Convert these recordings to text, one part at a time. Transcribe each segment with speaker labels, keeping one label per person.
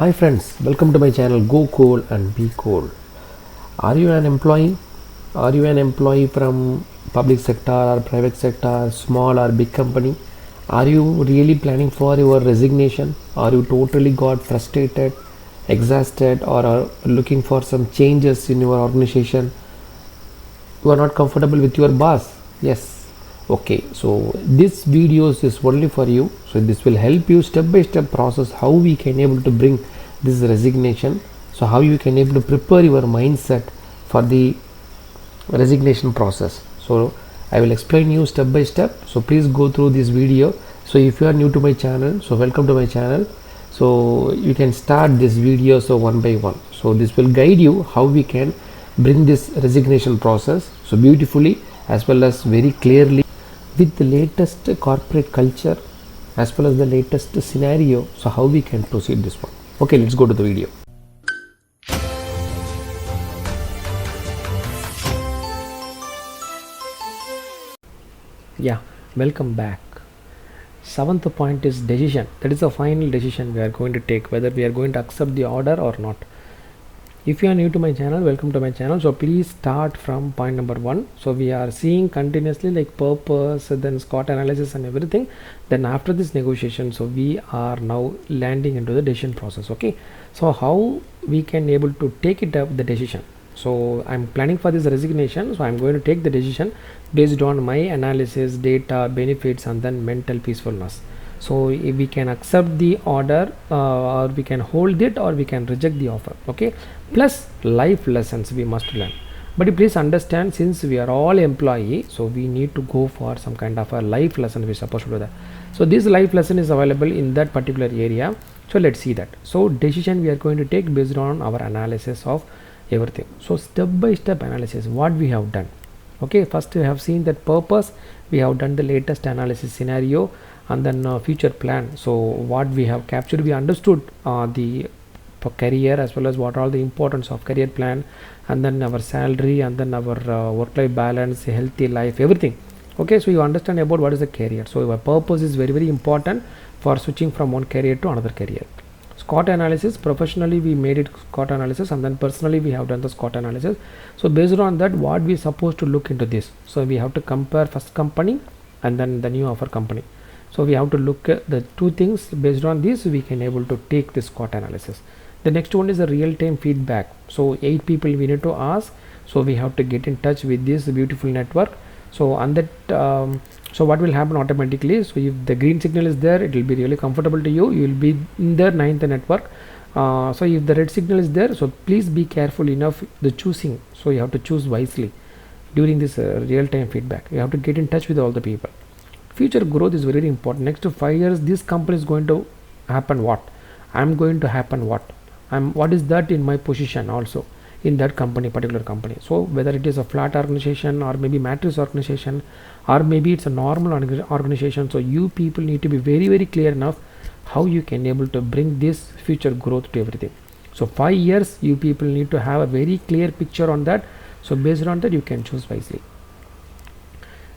Speaker 1: Hi friends, welcome to my channel Go Cool and Be Cool. Are you an employee? Are you an employee from public sector or private sector, small or big company? Are you really planning for your resignation? Are you totally got frustrated, exhausted, or are looking for some changes in your organization? You are not comfortable with your boss? Yes. Okay, so this videos is only for you. So this will help you step by step process how we can able to bring this resignation. So how you can able to prepare your mindset for the resignation process. So I will explain you step by step. So please go through this video. So if you are new to my channel, so welcome to my channel. So you can start this video so one by one. So this will guide you how we can bring this resignation process so beautifully as well as very clearly with the latest corporate culture as well as the latest scenario. So how we can proceed this one. Okay, let's go to the video. Yeah, welcome back. Seventh point is decision. That is the final decision we are going to take, whether we are going to accept the order or not. If you are new to my channel, welcome to my channel. So please start from point number 1. So we are seeing continuously like purpose, then SWOT analysis and everything. Then after this negotiation, so we are now landing into the decision process. Okay, so how we can able to take it up the decision. So I'm planning for this resignation, so I'm going to take the decision based on my analysis, data, benefits, and then mental peacefulness. So if we can accept the order or we can hold it or we can reject the offer. Okay, plus life lessons we must learn. But please understand, since we are all employee, so we need to go for some kind of a life lesson we're supposed to do that. So this life lesson is available in that particular area. So let's see that. So decision we are going to take based on our analysis of everything. So step by step analysis what we have done. Okay, first we have seen that purpose, we have done the latest analysis scenario, and then future plan. So what we have captured, we understood the career as well as what are the importance of career plan, and then our salary, and then our work life balance, healthy life, everything. Okay, so you understand about what is the career. So our purpose is very important for switching from one career to another career. SWOT analysis, professionally we made it SWOT analysis, and then personally we have done the SWOT analysis. So based on that, what we supposed to look into this. So we have to compare first company and then the new offer company. So we have to look at the two things. Based on this, we can able to take this SWOT analysis. The next one is a real-time feedback. So 8 people we need to ask. So we have to get in touch with this beautiful network. So on that, so what will happen automatically? So if the green signal is there, it will be really comfortable to you. You will be in the 9th network. So if the red signal is there, so please be careful enough the choosing. So you have to choose wisely during this real-time feedback. You have to get in touch with all the people. Future growth is very important. Next to 5 years, this company is going to happen what? I'm going to happen what? What is that in my position also in that company, particular company. So whether it is a flat organization or maybe matrix organization or maybe it's a normal organization. So you people need to be very clear enough how you can able to bring this future growth to everything. So 5 years, you people need to have a very clear picture on that. So based on that, you can choose wisely.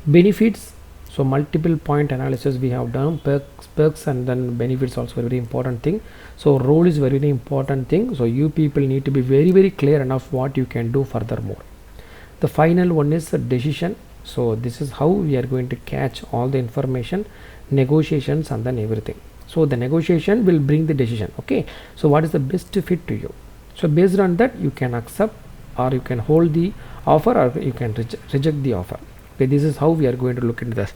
Speaker 1: Benefits. So multiple point analysis we have done, perks and then benefits also very important thing. So role is very important thing. So you people need to be very clear enough what you can do furthermore. The final one is a decision. So this is how we are going to catch all the information, negotiations, and then everything. So the negotiation will bring the decision. Okay, so what is the best fit to you? So based on that, you can accept or you can hold the offer or you can reject the offer. Okay, this is how we are going to look into this.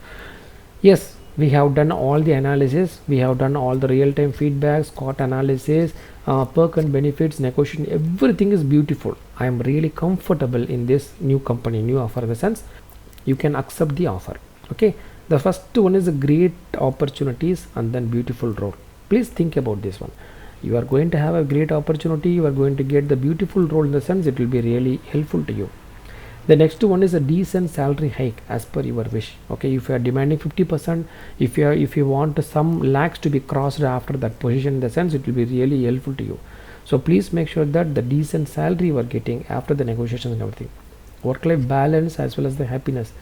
Speaker 1: Yes, we have done all the analysis, we have done all the real-time feedback, SWOT analysis, perk and benefits, negotiation, everything is beautiful. I am really comfortable in this new company, new offer, in the sense you can accept the offer. Okay, the first one is a great opportunities and then beautiful role. Please think about this one. You are going to have a great opportunity, you are going to get the beautiful role, in the sense it will be really helpful to you. The next one is a decent salary hike as per your wish. Okay, if you are demanding 50%, if you want some lakhs to be crossed after that position, in the sense it will be really helpful to you. So please make sure that the decent salary you are getting after the negotiations and everything. Work-life balance as well as the happiness.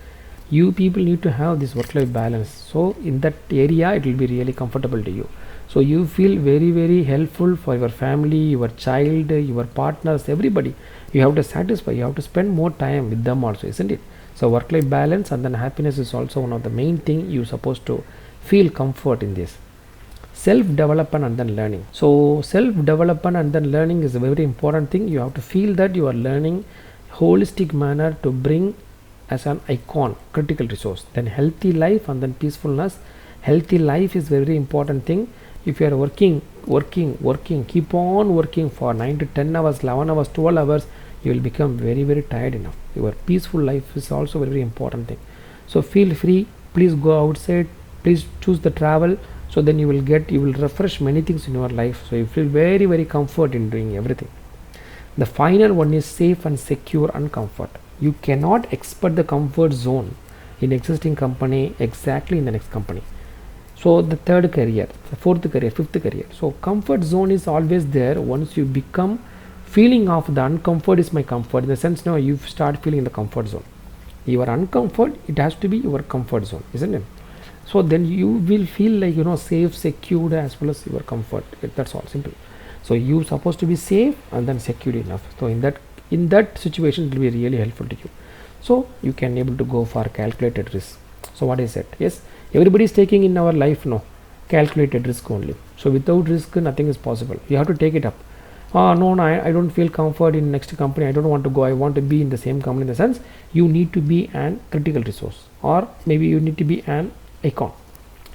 Speaker 1: You people need to have this work-life balance. So in that area, it will be really comfortable to you. So you feel very helpful for your family, your child, your partners, everybody. You have to satisfy, you have to spend more time with them also, isn't it? So work life balance and then happiness is also one of the main thing you're supposed to feel comfort in this. Self development and then learning. So self development and then learning is a very important thing. You have to feel that you are learning holistic manner to bring as an icon critical resource. Then healthy life and then peacefulness. Healthy life is very important thing. If you are working, keep on working for 9 to 10 hours, 11 hours, 12 hours, you will become very tired enough. Your peaceful life is also very important thing. So feel free, please go outside, please choose the travel, so then you will refresh many things in your life, so you feel very comfort in doing everything. The final one is safe and secure and comfort. You cannot expect the comfort zone in existing company exactly in the next company. So the third career, the fourth career, fifth career, so comfort zone is always there. Once you become feeling of the uncomfort is my comfort, in the sense now you start feeling the comfort zone. Your uncomfort, it has to be your comfort zone, isn't it? So then you will feel like safe, secured, as well as your comfort. That's all simple. So you supposed to be safe and then secured enough. So in that situation it will be really helpful to you. So you can able to go for calculated risk. So what is it? Yes, everybody is taking in our life calculated risk only. So without risk nothing is possible. You have to take it up. No, I don't feel comfort in next company, I don't want to go, I want to be in the same company. In the sense you need to be an critical resource, or maybe you need to be an icon,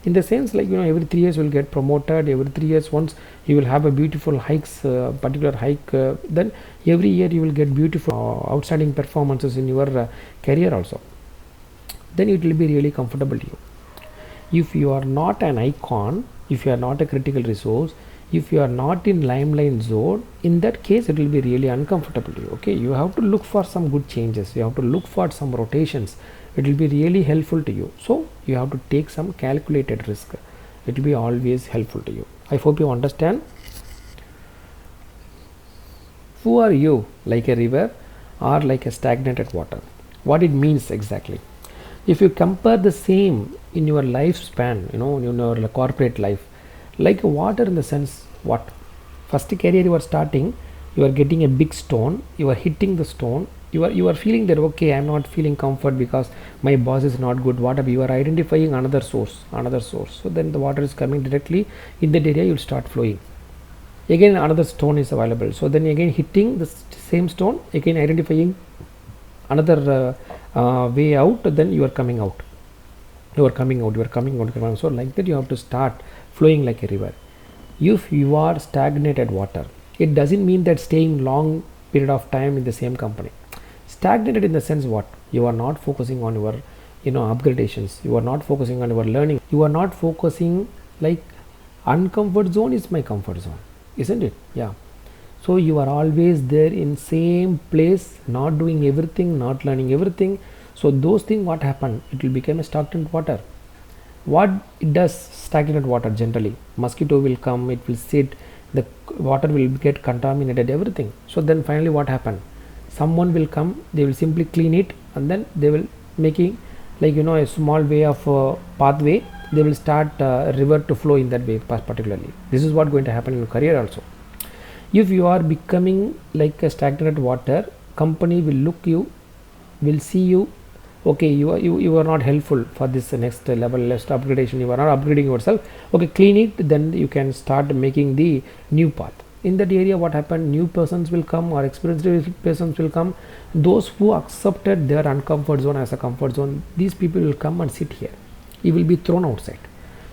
Speaker 1: in the sense like every 3 years you will get promoted. Every 3 years once you will have a beautiful hikes, particular hike, then every year you will get beautiful outstanding performances in your career also. Then it will be really comfortable to you. If you are not an icon, if you are not a critical resource, if you are not in limelight zone, in that case it will be really uncomfortable to you. Okay, you have to look for some good changes, you have to look for some rotations. It will be really helpful to you. So you have to take some calculated risk. It will be always helpful to you. I hope you understand. Who are you, like a river or like a stagnated water? What it means exactly? If you compare the same in your lifespan, in your corporate life, like water, in the sense what? First career you are starting, you are getting a big stone, you are hitting the stone, you are feeling that okay, I am not feeling comfort because my boss is not good, whatever. You are identifying another source. So then the water is coming directly in that area, you will start flowing. Again another stone is available, so then again hitting the same stone, again identifying another way out, then you are coming out. So like that you have to start flowing like a river. If you are stagnated water, it doesn't mean that staying long period of time in the same company. Stagnated in the sense what? You are not focusing on your upgradations, you are not focusing on your learning, you are not focusing, like uncomfort zone is my comfort zone, isn't it? Yeah. So you are always there in same place, not doing everything, not learning everything. So those things what happen, it will become a stagnant water. What it does, stagnant water generally, mosquito will come, it will sit, the water will get contaminated, everything. So then finally what happen, someone will come, they will simply clean it, and then they will making like a small way of pathway, they will start river to flow in that way particularly. This is what going to happen in your career also. If you are becoming like a stagnant water, company will look you, will see you, okay, you are not helpful for this next level, next upgradation, you are not upgrading yourself, okay, clean it, then you can start making the new path. In that area what happened, new persons will come or experienced persons will come. Those who accepted their uncomfort zone as a comfort zone, these people will come and sit here, you will be thrown outside.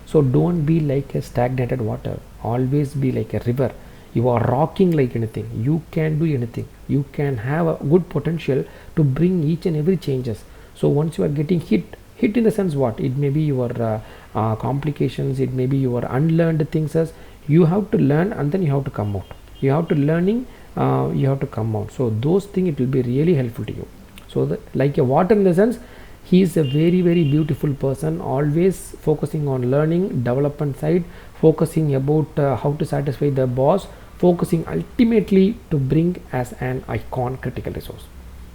Speaker 1: So don't be like a stagnated water, always be like a river. You are rocking like anything, you can do anything, you can have a good potential to bring each and every changes. So once you are getting hit in the sense what, it may be your complications, it may be your unlearned things, as you have to learn and then you have to come out, you have to learning, you have to come out. So those things it will be really helpful to you. So that, like a water in the sense, he is a very beautiful person, always focusing on learning development side, focusing about how to satisfy the boss, focusing ultimately to bring as an icon critical resource.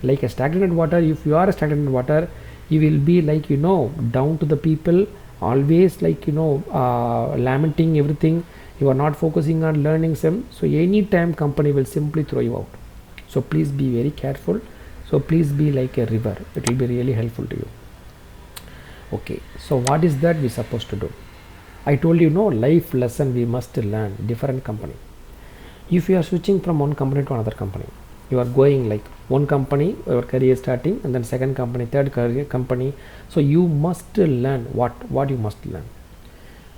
Speaker 1: Like a stagnant water, if you are a stagnant water, you will be like down to the people, always lamenting everything, you are not focusing on learning some, so anytime company will simply throw you out. So please be very careful. So please be like a river, it will be really helpful to you. Okay, so what is that we supposed to do? I told you, no, life lesson we must learn different company. If you are switching from one company to another company, you are going like one company, your career starting, and then second company, third career company. So you must learn what you must learn.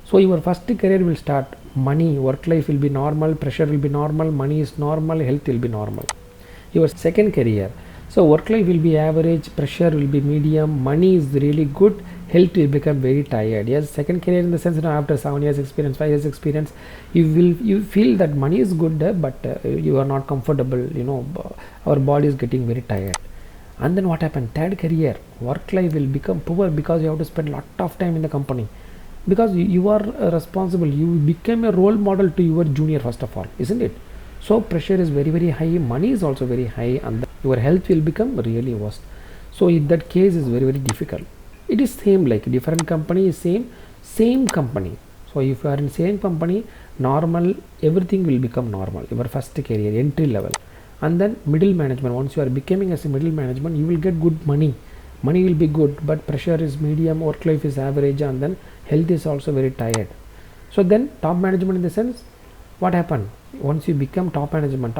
Speaker 1: So your first career will start, money, work life will be normal, pressure will be normal, money is normal, health will be normal. Your second career, so work life will be average, pressure will be medium, money is really good, health will become very tired. Yes, second career in the sense, after 7 years experience, 5 years experience, you feel that money is good, but you are not comfortable, our body is getting very tired. And then what happened? Third career, work life will become poor because you have to spend lot of time in the company, because you are responsible, you become a role model to your junior first of all, isn't it? So pressure is very very high, money is also very high, and your health will become really worse. So in that case is very very difficult. It is same like different company is same company. So if you are in same company, normal, everything will become normal, your first career entry level. And then middle management, once you are becoming as a middle management, you will get good money will be good, but pressure is medium, work life is average, and then health is also very tired. So then top management, in the sense, what happened once you become top management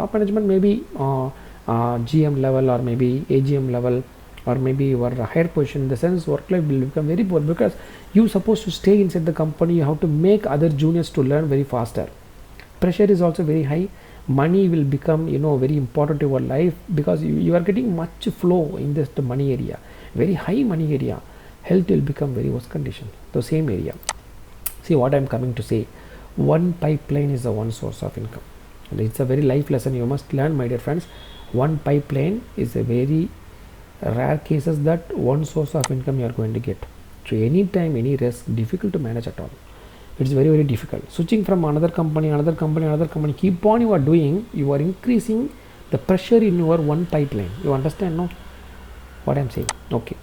Speaker 1: maybe GM level, or maybe AGM level, or maybe your higher position, in the sense work life will become very poor, because you supposed to stay inside the company, you have to make other juniors to learn very faster. Pressure is also very high, money will become very important to your life, because you are getting much flow in this the money area, very high money area. Health will become very worse condition, the same area. See what I am coming to say, one pipeline is the one source of income. It's a very life lesson you must learn, my dear friends. One pipeline is a very rare cases that one source of income you are going to get. So anytime any risk, difficult to manage at all, it's very very difficult. Switching from another company, keep on you are doing, you are increasing the pressure in your one pipeline. You understand, no, what I am saying? Okay,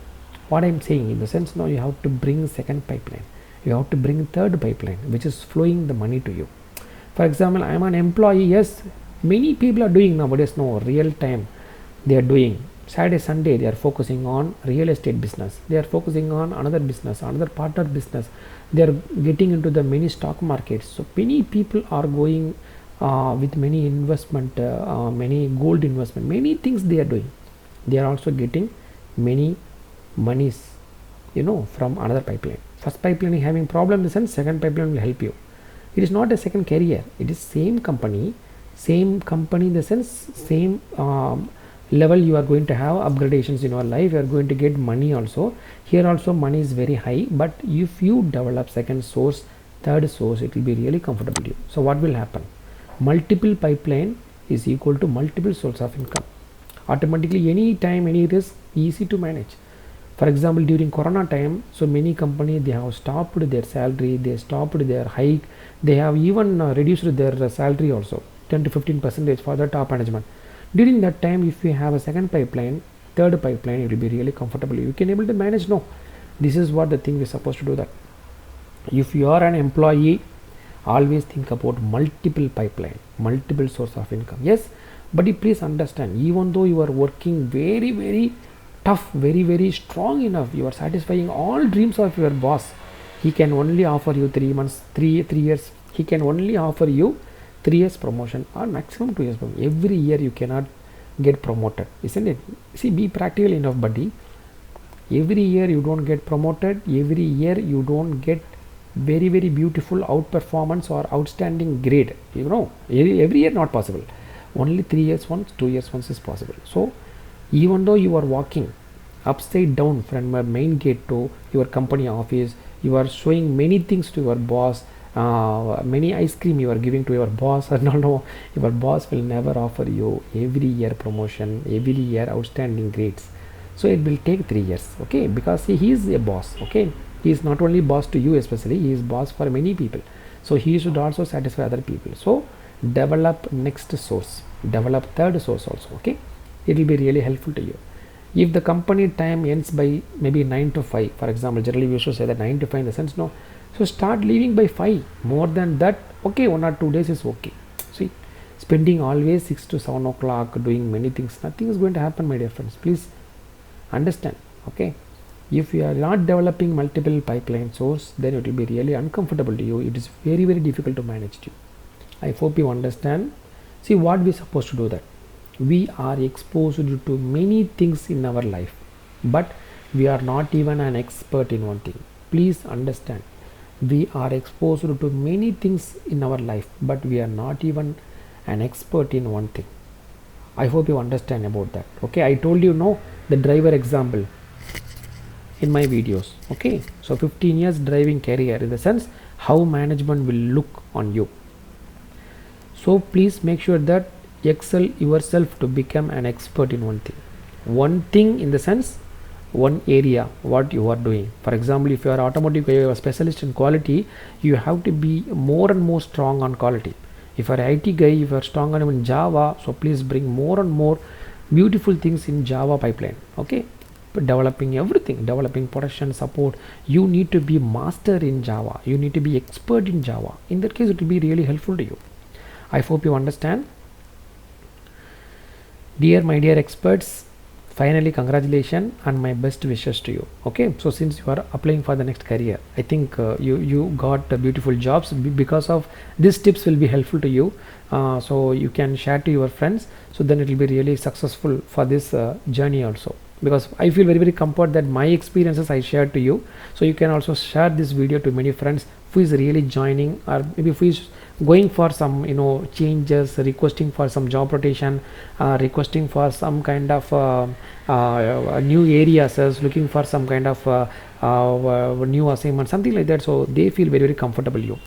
Speaker 1: what I am saying in the sense, now you have to bring second pipeline, you have to bring third pipeline, which is flowing the money to you. For example, I am an employee, yes, many people are doing nowadays, no, real time they are doing. Saturday Sunday they are focusing on real estate business, they are focusing on another business, another partner business, they are getting into the many stock markets. So many people are going with many investment, many gold investment, many things they are doing. They are also getting many monies from another pipeline. First pipeline is having problem, in the sense second pipeline will help you. It is not a second career, it is same company in the sense same level. You are going to have upgradations in your life, you are going to get money also. Here also money is very high, but if you develop second source, third source, it will be really comfortable to you. So what will happen? Multiple pipeline is equal to multiple source of income. Automatically any time any risk, easy to manage. For example, during corona time, so many companies, they have stopped their salary, they stopped their hike, they have even reduced their salary also 10 to 15% for the top management. During that time, if you have a second pipeline, third pipeline, it will be really comfortable, you can able to manage. No, this is what the thing is supposed to do. That if you are an employee, always think about multiple pipeline, multiple source of income. Yes, but you please understand, even though you are working very very tough, very very strong enough, you are satisfying all dreams of your boss, he can only offer you 3 months, 3 years, he can only offer you 3 years promotion, or maximum 2 years promotion. Every year you cannot get promoted, isn't it? See, be practical enough, buddy. Every year you don't get promoted, every year you don't get very very beautiful outperformance or outstanding grade, every year not possible. Only 3 years once, 2 years once is possible. So even though you are walking upside down from your main gate to your company office, you are showing many things to your boss, many ice cream you are giving to your boss, or no, your boss will never offer you every year promotion, every year outstanding grades. So it will take 3 years, okay, because he is a boss, okay, he is not only boss to you, especially he is boss for many people, so he should also satisfy other people. So develop next source, develop third source also, okay, it will be really helpful to you. If the company time ends by maybe 9 to 5, for example, generally we should say that 9 to 5 in the sense, no, so start leaving by 5. More than that, okay, 1 or 2 days is okay. See, spending always 6 to 7 o'clock doing many things, nothing is going to happen, my dear friends. Please understand. Okay, if you are not developing multiple pipeline source, then it will be really uncomfortable to you. It is very difficult to manage to you. I hope you understand. See, what we supposed to do that we are exposed to many things in our life, but we are not even an expert in one thing. Please understand, we are exposed to many things in our life, but we are not even an expert in one thing. I hope you understand about that. Okay, I told you, no, the driver example in my videos. Okay, so 15 years driving career, in the sense how management will look on you. So please make sure that excel yourself to become an expert in one thing in the sense one area what you are doing. For example, if you are automotive guy, you are a specialist in quality, you have to be more and more strong on quality. If you are IT guy, if you are strong on in Java, so please bring more and more beautiful things in Java pipeline. Okay, but developing everything, developing production support, you need to be master in Java, you need to be expert in Java. In that case, it will be really helpful to you. I hope you understand. Dear my dear experts, finally congratulations and my best wishes to you. Okay, so since you are applying for the next career, I think you got beautiful jobs. Because of these tips will be helpful to you, so you can share to your friends, so then it will be really successful for this journey also. Because I feel very comfort that my experiences I shared to you, so you can also share this video to many friends who is really joining, or maybe who is going for some changes, requesting for some job rotation, requesting for some kind of new areas, looking for some kind of new assignment, something like that, so they feel very comfortable you.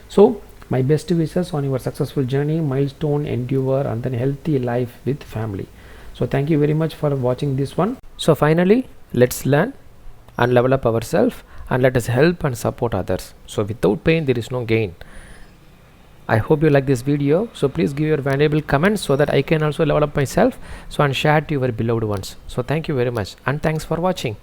Speaker 1: So my best wishes on your successful journey, milestone, endure, and then healthy life with family. So thank you very much for watching this one. So finally, let's learn and level up ourselves, and let us help and support others. So without pain there is no gain. I hope you like this video, so please give your valuable comments so that I can also level up myself, so and share to your beloved ones. So thank you very much, and thanks for watching.